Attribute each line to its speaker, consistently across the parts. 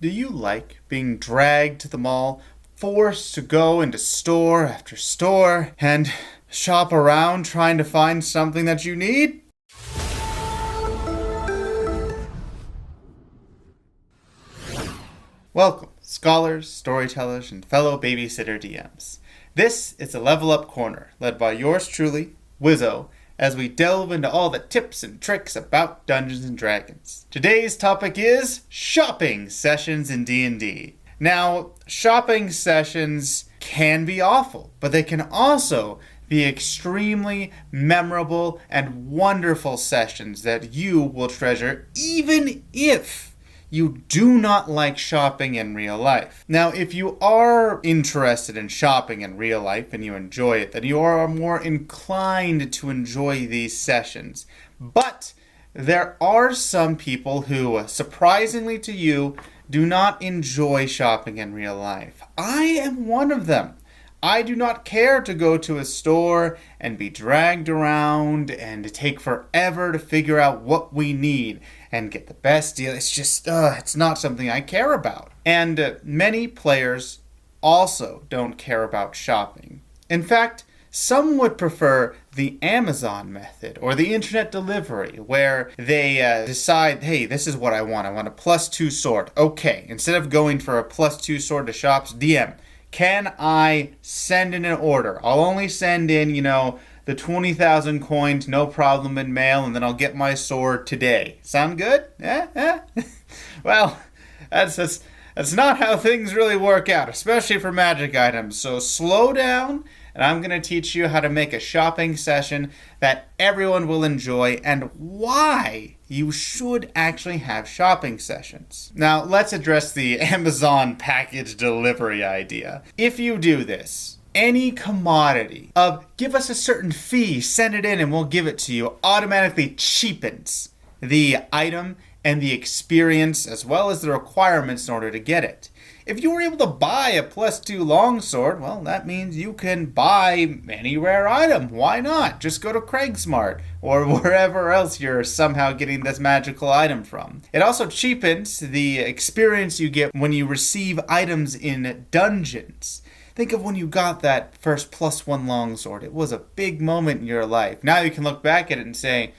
Speaker 1: Do you like being dragged to the mall, forced to go into store after store, and shop around trying to find something that you need? Welcome, scholars, storytellers, and fellow babysitter DMs. This is the Level Up Corner, led by yours truly, Wizo, as we delve into all the tips and tricks about Dungeons & Dragons. Today's topic is shopping sessions in D&D. Now, shopping sessions can be awful, but they can also be extremely memorable and wonderful sessions that you will treasure even if you do not like shopping in real life. Now, if you are interested in shopping in real life and you enjoy it, then you are more inclined to enjoy these sessions. But there are some people who, surprisingly to you, do not enjoy shopping in real life. I am one of them. I do not care to go to a store and be dragged around and take forever to figure out what we need and get the best deal. It's just, it's not something I care about. And many players also don't care about shopping. In fact, some would prefer the Amazon method or the internet delivery where they decide, hey, this is what I want. I want a +2 sword. Okay, instead of going for a +2 sword to shops, DM. Can I send in an order? I'll only send in, the 20,000 coins, no problem in mail, and then I'll get my sword today. Sound good? Well, that's not how things really work out, especially for magic items. So slow down, and I'm going to teach you how to make a shopping session that everyone will enjoy and why you should actually have shopping sessions. Now, let's address the Amazon package delivery idea. If you do this, any commodity of give us a certain fee, send it in and we'll give it to you, automatically cheapens the item and the experience as well as the requirements in order to get it. If you were able to buy a +2 longsword, well, that means you can buy any rare item. Why not? Just go to Craigsmart or wherever else you're somehow getting this magical item from. It also cheapens the experience you get when you receive items in dungeons. Think of when you got that first +1 longsword. It was a big moment in your life. Now you can look back at it and say,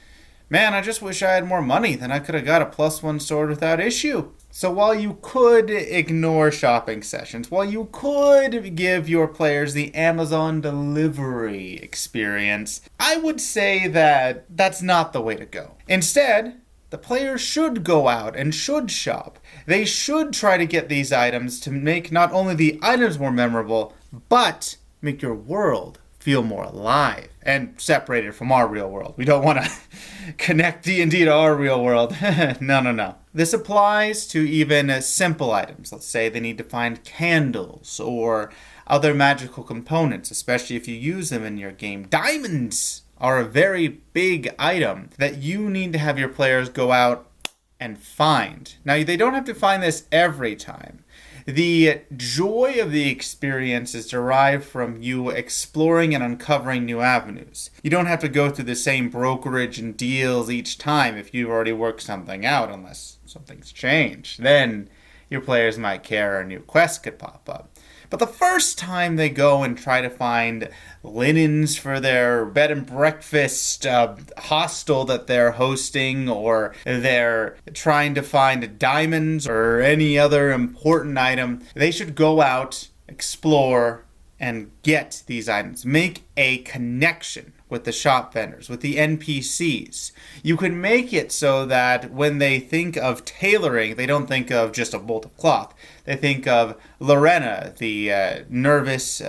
Speaker 1: man, I just wish I had more money, then I could have got a +1 sword without issue. So while you could ignore shopping sessions, while you could give your players the Amazon delivery experience, I would say that that's not the way to go. Instead, the players should go out and should shop. They should try to get these items to make not only the items more memorable, but make your world feel more alive and separated from our real world. We don't want to connect D&D to our real world. No. This applies to even simple items. Let's say they need to find candles or other magical components, especially if you use them in your game. Diamonds are a very big item that you need to have your players go out and find. Now, they don't have to find this every time. The joy of the experience is derived from you exploring and uncovering new avenues. You don't have to go through the same brokerage and deals each time if you've already worked something out, unless something's changed. Then your players might care a new quest could pop up. But the first time they go and try to find linens for their bed and breakfast hostel that they're hosting, or they're trying to find diamonds or any other important item, they should go out, explore, and get these items. Make a connection with the shop vendors, with the NPCs. You can make it so that when they think of tailoring, they don't think of just a bolt of cloth. They think of Lorena, the nervous,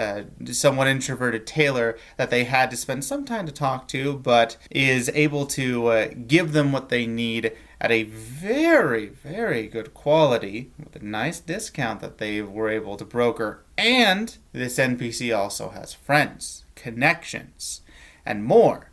Speaker 1: somewhat introverted tailor that they had to spend some time to talk to, but is able to give them what they need at a very, very good quality with a nice discount that they were able to broker. And this NPC also has friends, connections, and more.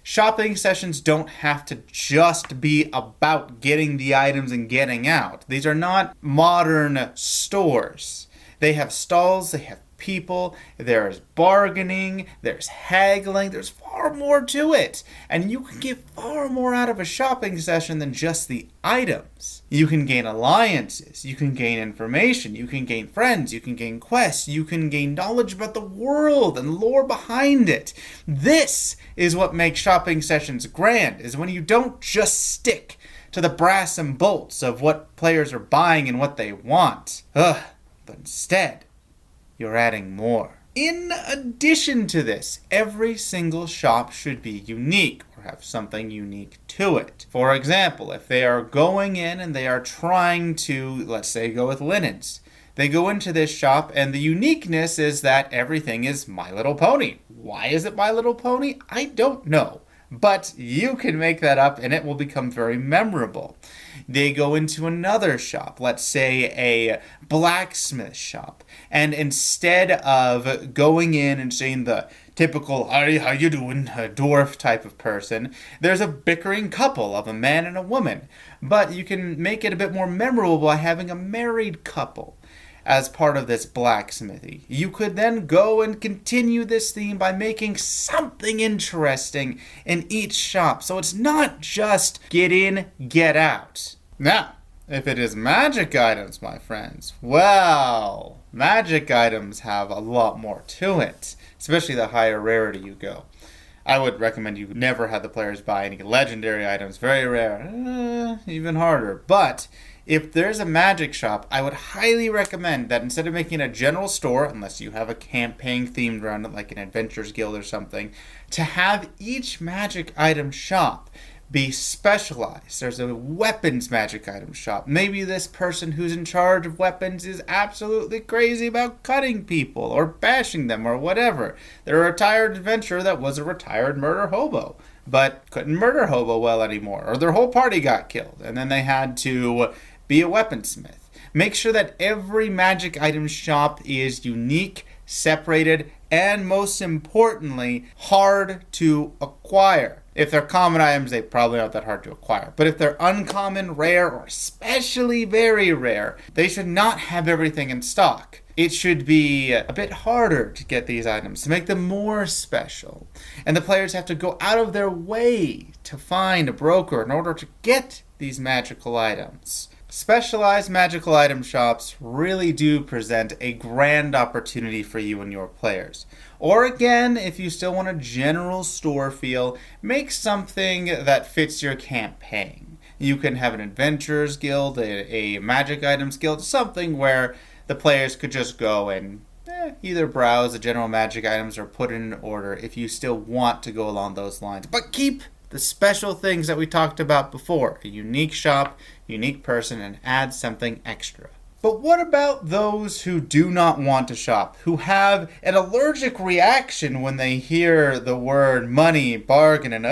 Speaker 1: Shopping sessions don't have to just be about getting the items and getting out. These are not modern stores. They have stalls, they have people, there's bargaining, there's haggling, there's far more to it. And you can get far more out of a shopping session than just the items. You can gain alliances, you can gain information, you can gain friends, you can gain quests, you can gain knowledge about the world and lore behind it. This is what makes shopping sessions grand, is when you don't just stick to the brass and bolts of what players are buying and what they want. But instead, you're adding more. In addition to this, every single shop should be unique or have something unique to it. For example, if they are going in and they are trying to, let's say, go with linens, they go into this shop and the uniqueness is that everything is My Little Pony. Why is it My Little Pony? I don't know. But you can make that up and it will become very memorable. They go into another shop, let's say a blacksmith shop, and instead of going in and saying the typical, "Hi, how you doing?" a dwarf type of person, there's a bickering couple of a man and a woman. But you can make it a bit more memorable by having a married couple as part of this blacksmithy. You could then go and continue this theme by making something interesting in each shop. So it's not just get in, get out. Now, if it is magic items, my friends, well, magic items have a lot more to it, especially the higher rarity you go. I would recommend you never have the players buy any legendary items. Very rare. Even harder. But if there's a magic shop, I would highly recommend that instead of making a general store, unless you have a campaign themed around it like an Adventurers Guild or something, to have each magic item shop be specialized. There's a weapons magic item shop. Maybe this person who's in charge of weapons is absolutely crazy about cutting people or bashing them or whatever. They're a retired adventurer that was a retired murder hobo, but couldn't murder hobo well anymore, or their whole party got killed, and then they had to be a weaponsmith. Make sure that every magic item shop is unique, separated, and most importantly, hard to acquire. If they're common items, they probably aren't that hard to acquire. But if they're uncommon, rare, or especially very rare, they should not have everything in stock. It should be a bit harder to get these items, to make them more special. And the players have to go out of their way to find a broker in order to get these magical items. Specialized magical item shops really do present a grand opportunity for you and your players. Or again, if you still want a general store feel, make something that fits your campaign. You can have an Adventurers Guild, a Magic Items Guild, something where the players could just go and either browse the general magic items or put it in order if you still want to go along those lines. But keep the special things that we talked about before. A unique shop, unique person, and add something extra. But what about those who do not want to shop, who have an allergic reaction when they hear the word money, bargain, and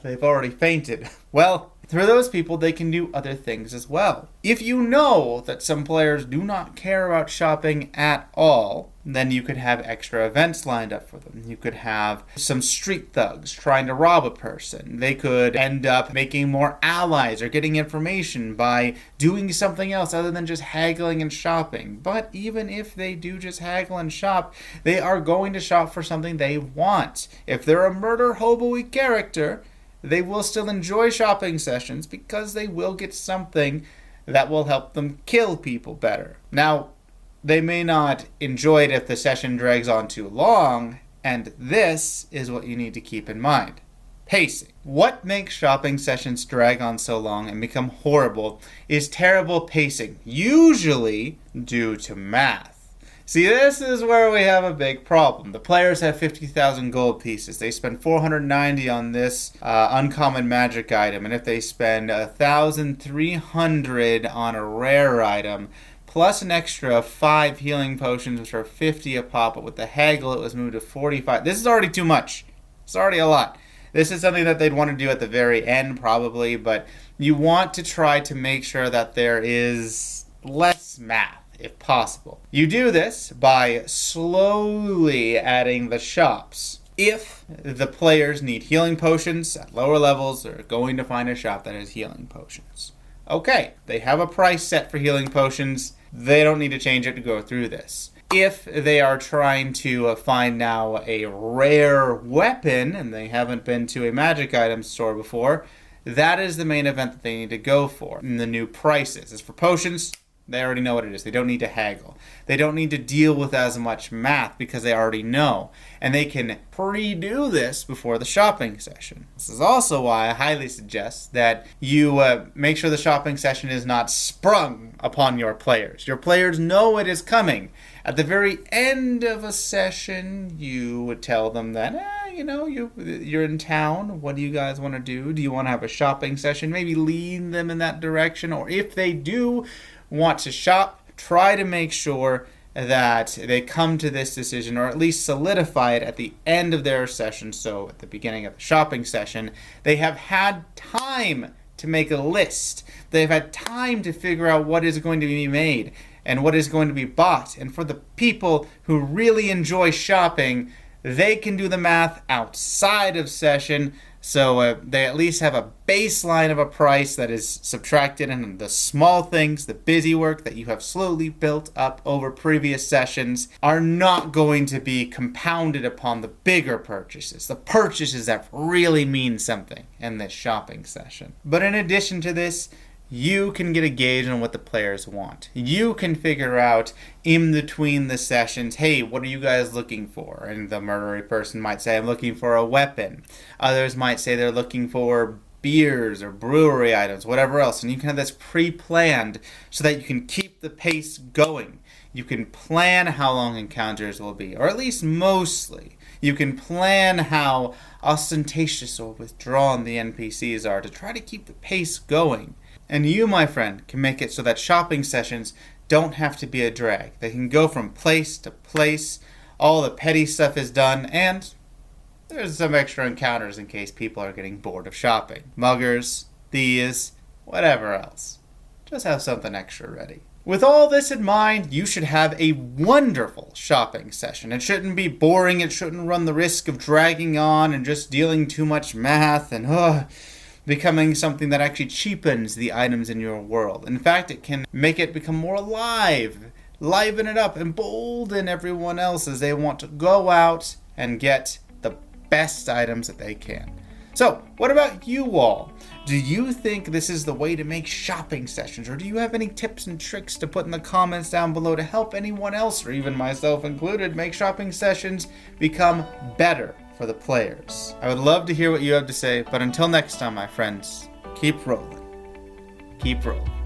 Speaker 1: they've already fainted? Well, for those people, they can do other things as well. If you know that some players do not care about shopping at all, then you could have extra events lined up for them. You could have some street thugs trying to rob a person. They could end up making more allies or getting information by doing something else other than just haggling and shopping. But even if they do just haggle and shop, they are going to shop for something they want. If they're a murder hobo-y character, they will still enjoy shopping sessions because they will get something that will help them kill people better. Now, they may not enjoy it if the session drags on too long, and this is what you need to keep in mind. Pacing. What makes shopping sessions drag on so long and become horrible is terrible pacing, usually due to math. See, this is where we have a big problem. The players have 50,000 gold pieces. They spend 490 on this uncommon magic item, and if they spend 1,300 on a rare item, plus an extra 5 healing potions, which are 50 a pop, but with the haggle it was moved to 45. This is already too much. It's already a lot. This is something that they'd want to do at the very end probably, but you want to try to make sure that there is less math if possible. You do this by slowly adding the shops. If the players need healing potions at lower levels, they're going to find a shop that has healing potions. Okay, they have a price set for healing potions. They don't need to change it to go through this. If they are trying to find now a rare weapon and they haven't been to a magic item store before, that is the main event that they need to go for. And the new prices. As for potions, they already know what it is. They don't need to haggle. They don't need to deal with as much math because they already know. And they can pre-do this before the shopping session. This is also why I highly suggest that you make sure the shopping session is not sprung upon your players. Your players know it is coming. At the very end of a session, you would tell them that, you're in town. What do you guys want to do? Do you want to have a shopping session? Maybe lead them in that direction. Or if they do want to shop, try to make sure that they come to this decision, or at least solidify it at the end of their session. So at the beginning of the shopping session, they have had time to make a list. They've had time to figure out what is going to be made and what is going to be bought. And for the people who really enjoy shopping, they can do the math outside of session, so they at least have a baseline of a price that is subtracted, and the small things, the busy work that you have slowly built up over previous sessions are not going to be compounded upon the bigger purchases, the purchases that really mean something in this shopping session. But in addition to this, you can get a gauge on what the players want. You can figure out in between the sessions, hey, what are you guys looking for? And the murdery person might say, I'm looking for a weapon. Others might say they're looking for beers or brewery items, whatever else. And you can have this pre-planned so that you can keep the pace going. You can plan how long encounters will be, or at least mostly. You can plan how ostentatious or withdrawn the NPCs are to try to keep the pace going. And you, my friend, can make it so that shopping sessions don't have to be a drag. They can go from place to place, all the petty stuff is done, and there's some extra encounters in case people are getting bored of shopping. Muggers, thieves, whatever else. Just have something extra ready. With all this in mind, you should have a wonderful shopping session. It shouldn't be boring, it shouldn't run the risk of dragging on and just dealing too much math and becoming something that actually cheapens the items in your world. In fact, it can make it become more alive, liven it up, embolden everyone else as they want to go out and get the best items that they can. So, what about you all? Do you think this is the way to make shopping sessions, or do you have any tips and tricks to put in the comments down below to help anyone else, or even myself included, make shopping sessions become better for the players? I would love to hear what you have to say, but until next time, my friends, keep rolling. Keep rolling.